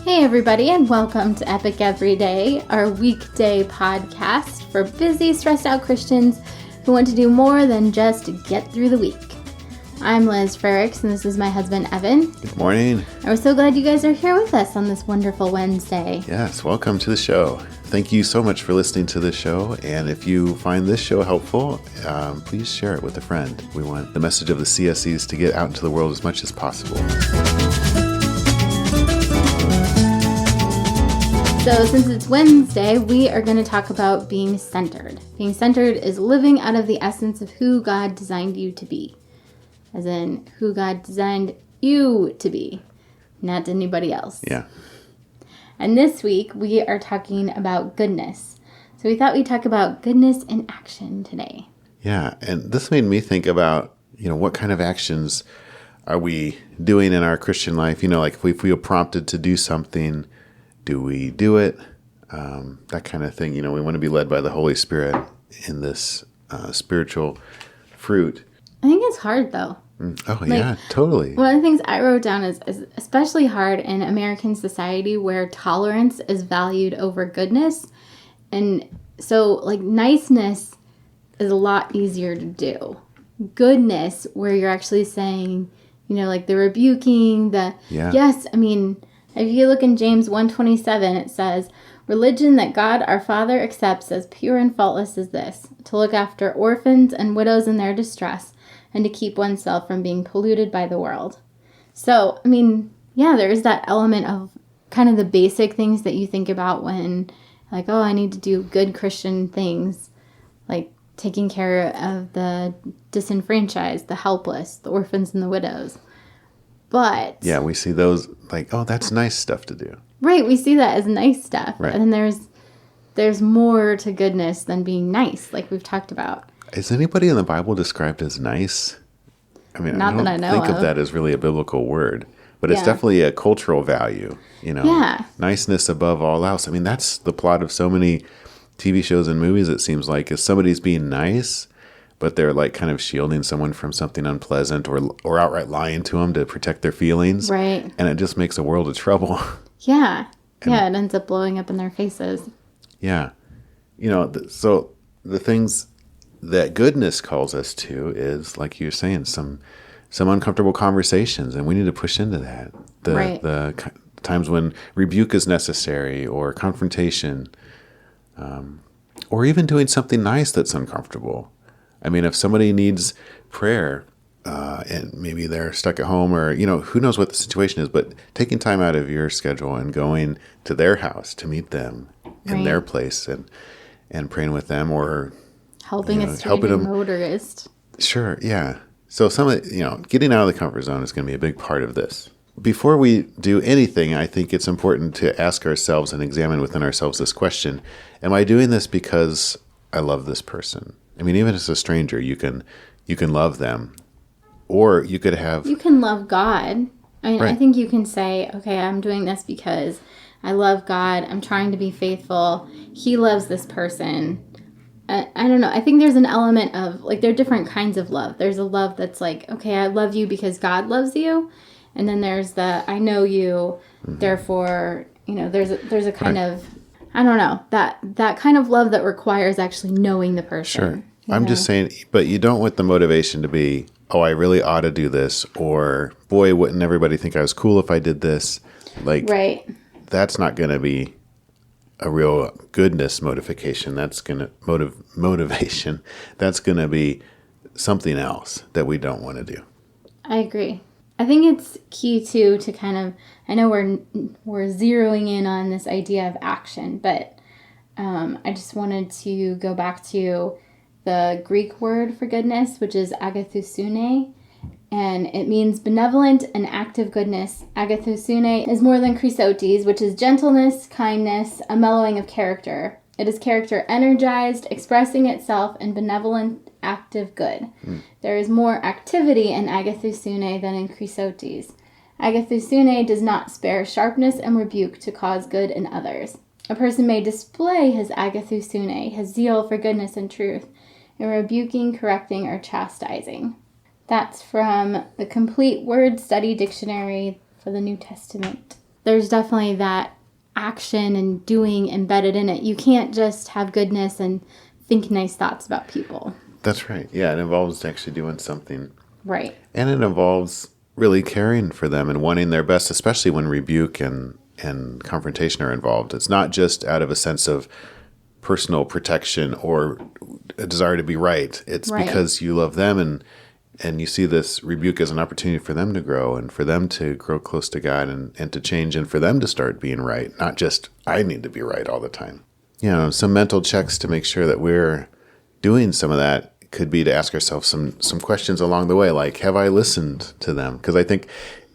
Hey everybody, and welcome to Epic Everyday, our weekday podcast for busy, stressed out Christians who want to do more than just get through the week. I'm Liz Frericks, and this is my husband Evan. Good morning. And we're so glad you guys are here with us on this wonderful Wednesday. Yes, welcome to the show. Thank you so much for listening to this show, and if you find this show helpful, please share it with a friend. We want the message of the CSEs to get out into the world as much as possible. So since it's Wednesday, we are going to talk about being centered. Being centered is living out of the essence of who God designed you to be. As in, who God designed you to be, not anybody else. Yeah. And this week, we are talking about goodness. So we thought we'd talk about goodness in action today. Yeah, and this made me think about, what kind of actions are we doing in our Christian life? Like if we feel prompted to do something, do we do it? That kind of thing. We want to be led by the Holy Spirit in this spiritual fruit. I think it's hard, though. Yeah, totally. One of the things I wrote down is especially hard in American society where tolerance is valued over goodness. And so, niceness is a lot easier to do. Goodness, where you're actually saying, the rebuking, yes, if you look in James 1:27, it says, "Religion that God our Father accepts as pure and faultless is this, to look after orphans and widows in their distress, and to keep oneself from being polluted by the world." So, there is that element of kind of the basic things that you think about when, I need to do good Christian things, like taking care of the disenfranchised, the helpless, the orphans and the widows. But yeah, we see those that's nice stuff to do. Right, we see that as nice stuff. Right. And then there's more to goodness than being nice, like we've talked about. Is anybody in the Bible described as nice? Not I don't that I know think of of that as really a biblical word, but it's definitely a cultural value, Yeah. Niceness above all else. That's the plot of so many TV shows and movies, it seems like, is somebody's being nice, but they're kind of shielding someone from something unpleasant or outright lying to them to protect their feelings. Right. And it just makes a world of trouble. Yeah. It ends up blowing up in their faces. Yeah. So the things that goodness calls us to is, like you're saying, some uncomfortable conversations, and we need to push into that. The times when rebuke is necessary, or confrontation, or even doing something nice that's uncomfortable. If somebody needs prayer, and maybe they're stuck at home, or, who knows what the situation is, but taking time out of your schedule and going to their house to meet them in their place and praying with them, or helping a stranded motorist. Sure, yeah. So getting out of the comfort zone is going to be a big part of this. Before we do anything, I think it's important to ask ourselves and examine within ourselves this question: am I doing this because I love this person? Even as a stranger, you can love them, or you could have... You can love God. Right. I think you can say, okay, I'm doing this because I love God. I'm trying to be faithful. He loves this person. I don't know. I think there's an element of, there are different kinds of love. There's a love that's okay, I love you because God loves you. And then there's the, I know you, therefore, there's a kind of... I don't know, that kind of love that requires actually knowing the person. Sure. I'm just saying, but you don't want the motivation to be, oh, I really ought to do this, or, boy, wouldn't everybody think I was cool if I did this? Right. That's not going to be a real goodness motivation. That's going to motivation. That's going to be something else that we don't want to do. I agree. I think it's key too to kind of, I know we're zeroing in on this idea of action, but I just wanted to go back to the Greek word for goodness, which is agathosune, and it means benevolent and active goodness. Agathosune is more than chrysotes, which is gentleness, kindness, a mellowing of character. It is character energized, expressing itself in benevolent, active good. There is more activity in agathosune than in chrysotes. Agathosune does not spare sharpness and rebuke to cause good in others. A person may display his agathosune, his zeal for goodness and truth, in rebuking, correcting, or chastising. That's from the Complete Word Study Dictionary for the New Testament. there's definitely that action and doing embedded in it. You can't just have goodness and think nice thoughts about people. That's right. Yeah, it involves actually doing something. Right. And it involves really caring for them and wanting their best, especially when rebuke and confrontation are involved. It's not just out of a sense of personal protection or a desire to be right. It's because you love them and you see this rebuke as an opportunity for them to grow and for them to grow close to God and to change and for them to start being right, not just I need to be right all the time. You know, some mental checks to make sure that we're doing some of that could be to ask ourselves some questions along the way, like, have I listened to them? Because I think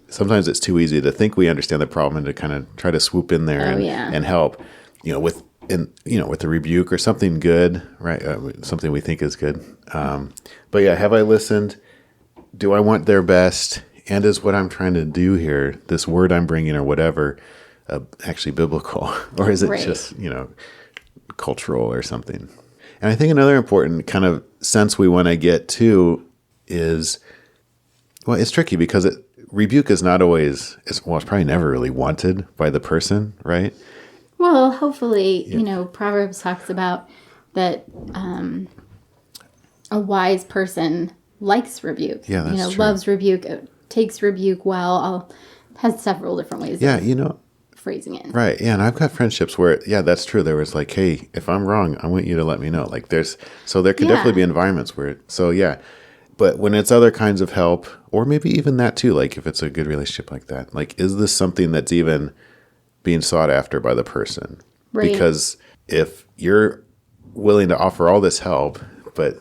sometimes it's too easy to think we understand the problem and to kind of try to swoop in there and help, with the rebuke or something good, right? Something we think is good. But yeah, have I listened? Do I want their best? And is what I'm trying to do here, this word I'm bringing or whatever, actually biblical? Or is it just, cultural or something? And I think another important kind of sense we want to get to is, well, it's tricky because rebuke is not always, it's probably never really wanted by the person, right? Well, hopefully, Proverbs talks about that a wise person likes rebuke. Yeah, that's true. Loves rebuke, takes rebuke well, has several different ways of phrasing it. Right, yeah, and I've got friendships where, that's true. There was like, hey, if I'm wrong, I want you to let me know. Like there could definitely be environments where, but when it's other kinds of help, or maybe even that too, like if it's a good relationship like that, like is this something that's even being sought after by the person? Right. Because if you're willing to offer all this help, but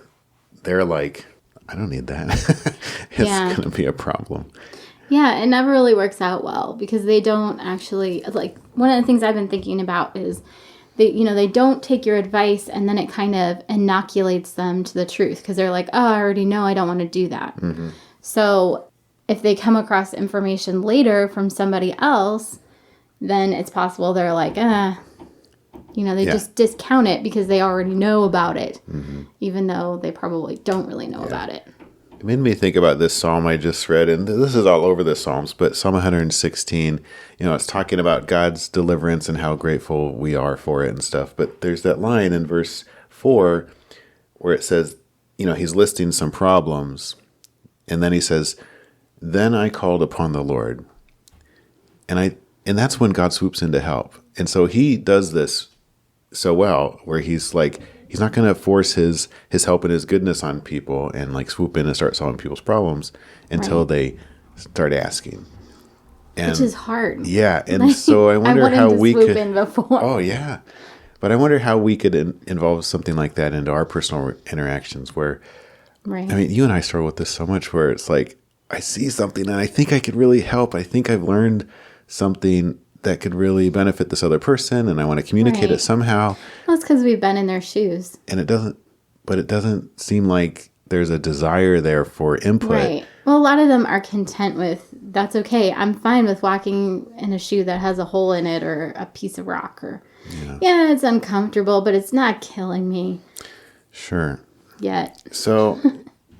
they're like, I don't need that, it's going to be a problem. Yeah, it never really works out well because they don't actually, like, one of the things I've been thinking about is they don't take your advice and then it kind of inoculates them to the truth because they're like, oh, I already know I don't want to do that. Mm-hmm. So if they come across information later from somebody else, then it's possible they're like, they just discount it because they already know about it, even though they probably don't really know about it. It made me think about this psalm I just read, and this is all over the Psalms, but Psalm 116, it's talking about God's deliverance and how grateful we are for it and stuff. But there's that line in verse 4 where it says, he's listing some problems, and then he says, then I called upon the Lord. And that's when God swoops in to help. And so he does this so well, where he's like, he's not going to force his help and his goodness on people and like swoop in and start solving people's problems until they start asking. Which is hard. Yeah. And so I wonder how we could. In before. Oh, yeah. But I wonder how we could involve something like that into our personal interactions where, right. I mean, you and I struggle with this so much where it's like, I see something and I think I could really help. I think I've learned something that could really benefit this other person, and I want to communicate it somehow. Well, it's because we've been in their shoes. And it doesn't seem like there's a desire there for input. Right. Well, a lot of them are content with, that's okay. I'm fine with walking in a shoe that has a hole in it or a piece of rock. Or it's uncomfortable, but it's not killing me. Sure. Yet. So,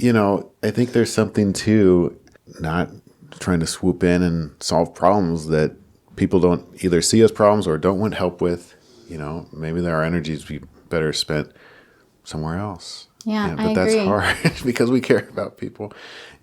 I think there's something to not trying to swoop in and solve problems that people don't either see as problems or don't want help with. Maybe our energies be better spent somewhere else. Yeah, but that's hard because we care about people.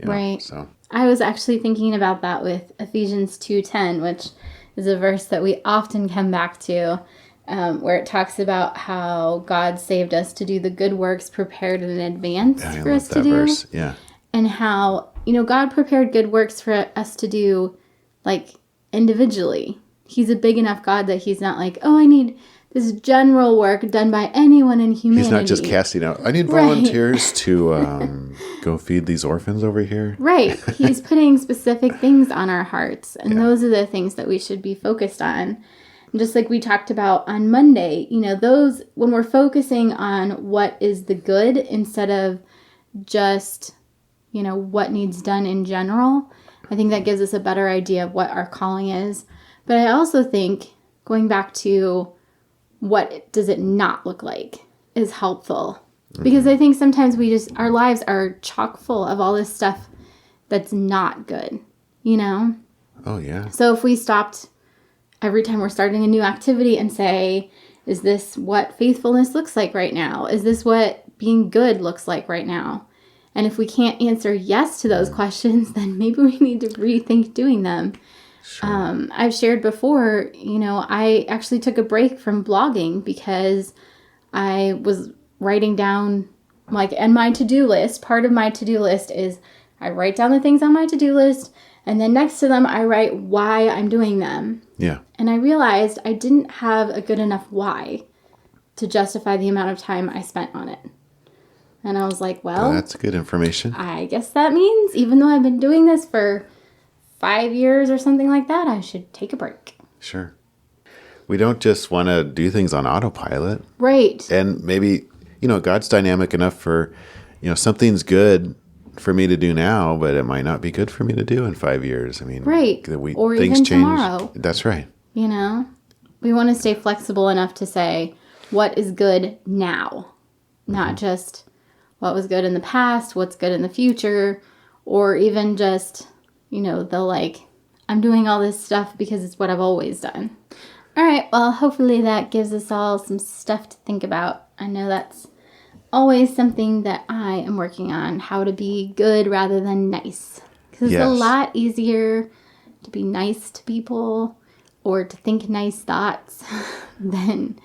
Right. So I was actually thinking about that with Ephesians 2:10, which is a verse that we often come back to, where it talks about how God saved us to do the good works prepared in advance for us to do. Verse. Yeah. And how, God prepared good works for us to do, like, individually. He's a big enough God that he's not like, oh, I need this general work done by anyone in humanity. He's not just casting out, I need volunteers to go feed these orphans over here. Right. He's putting specific things on our hearts. And those are the things that we should be focused on. And just like we talked about on Monday, those, when we're focusing on what is the good instead of just, what needs done in general, I think that gives us a better idea of what our calling is. But I also think going back to what does it not look like is helpful. Because I think sometimes our lives are chock full of all this stuff that's not good, Oh, yeah. So if we stopped every time we're starting a new activity and say, is this what faithfulness looks like right now? Is this what being good looks like right now? And if we can't answer yes to those questions, then maybe we need to rethink doing them. Sure. I've shared before, I actually took a break from blogging because I was writing down, and my to-do list, part of my to-do list is I write down the things on my to-do list, and then next to them, I write why I'm doing them. Yeah. And I realized I didn't have a good enough why to justify the amount of time I spent on it. And I was like, well, that's good information. I guess that means even though I've been doing this for 5 years or something like that, I should take a break. Sure. We don't just want to do things on autopilot. Right. And maybe, God's dynamic enough for, something's good for me to do now, but it might not be good for me to do in 5 years. I mean, right. Or things even change. Tomorrow. That's right. We want to stay flexible enough to say what is good now, not just what was good in the past, what's good in the future, or even just, I'm doing all this stuff because it's what I've always done. All right, well, hopefully that gives us all some stuff to think about. I know that's always something that I am working on, how to be good rather than nice. Because it's a lot easier to be nice to people or to think nice thoughts than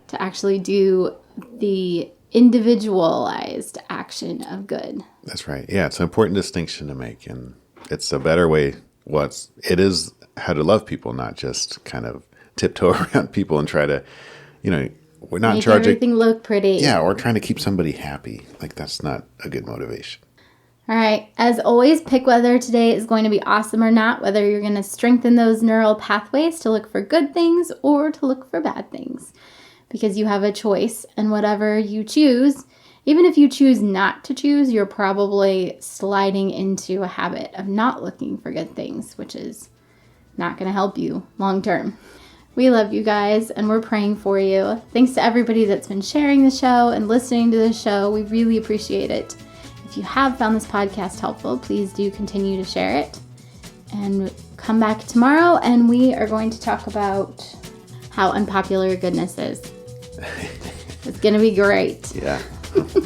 to actually do the individualized action of good. That's right. Yeah, it's an important distinction to make, and it's a better way. It is how to love people, not just kind of tiptoe around people and try to, we're not make charging everything look pretty. Yeah, or trying to keep somebody happy. That's not a good motivation. All right. As always, pick whether today is going to be awesome or not, whether you're going to strengthen those neural pathways to look for good things or to look for bad things. Because you have a choice, and whatever you choose, even if you choose not to choose, you're probably sliding into a habit of not looking for good things, which is not going to help you long term. We love you guys, and we're praying for you. Thanks to everybody that's been sharing the show and listening to the show. We really appreciate it. If you have found this podcast helpful, please do continue to share it. And come back tomorrow, and we are going to talk about how unpopular goodness is. It's going to be great. Yeah.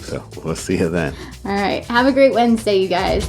So we'll see you then. All right. Have a great Wednesday, you guys.